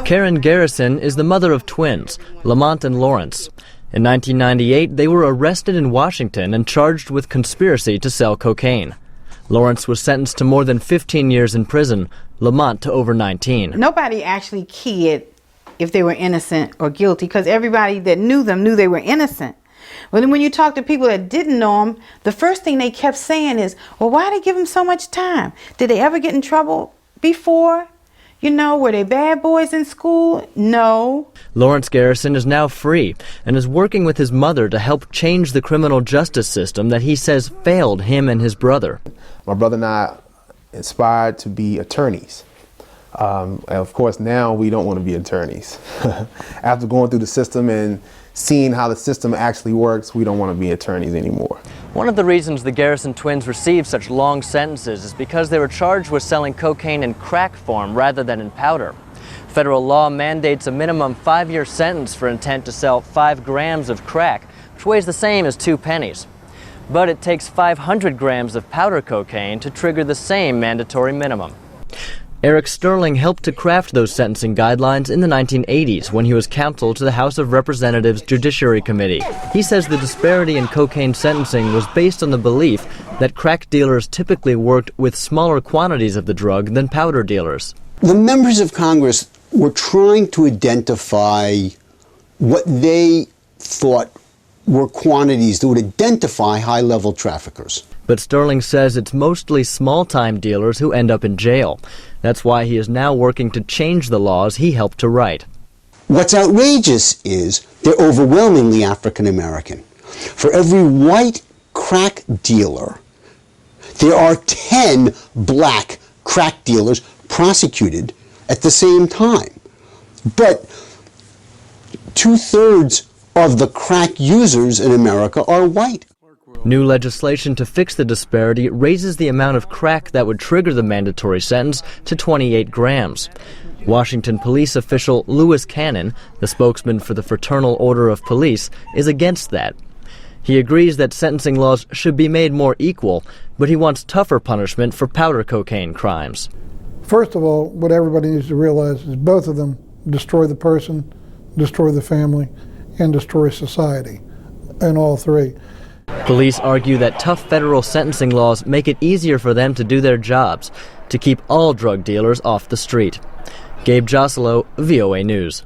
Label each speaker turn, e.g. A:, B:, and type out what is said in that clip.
A: Karen Garrison is the mother of twins, Lamont and Lawrence. In 1998, they were arrested in Washington and charged with conspiracy to sell cocaine. Lawrence was sentenced to more than 15 years in prison, Lamont to over 19.
B: Nobody actually cared if they were innocent or guilty, because everybody that knew them knew they were innocent. But then when you talk to people that didn't know them, the first thing they kept saying is, well, why did they give them so much time? Did they ever get in trouble before? You know, were they bad boys in school? No.
A: Lawrence Garrison is now free and is working with his mother to help change the criminal justice system that he says failed him and his brother.
C: My brother and I aspired to be attorneys. Of course, now we don't want to be attorneys. After going through the system and seeing how the system actually works, we don't want to be attorneys anymore.
A: One of the reasons the Garrison twins received such long sentences is because they were charged with selling cocaine in crack form rather than in powder. Federal law mandates a minimum 5-year sentence for intent to sell 5 grams of crack, which weighs the same as 2 pennies. But it takes 500 grams of powder cocaine to trigger the same mandatory minimum. Eric Sterling helped to craft those sentencing guidelines in the 1980s when he was counsel to the House of Representatives Judiciary Committee. He says the disparity in cocaine sentencing was based on the belief that crack dealers typically worked with smaller quantities of the drug than powder dealers.
D: The members of Congress were trying to identify what they thought were quantities that would identify high-level traffickers.
A: But Sterling says it's mostly small-time dealers who end up in jail. That's why he is now working to change the laws he helped to write.
D: What's outrageous is they're overwhelmingly African American. For every white crack dealer, there are 10 black crack dealers prosecuted at the same time. But 2/3 of the crack users in America are white.
A: New legislation to fix the disparity raises the amount of crack that would trigger the mandatory sentence to 28 grams. Washington police official Lewis Cannon, the spokesman for the Fraternal Order of Police, is against that. He agrees that sentencing laws should be made more equal, but he wants tougher punishment for powder cocaine crimes.
E: First of all, what everybody needs to realize is both of them destroy the person, destroy the family, and destroy society, and all three.
A: Police argue that tough federal sentencing laws make it easier for them to do their jobs, to keep all drug dealers off the street. Gabe Joselow, VOA News.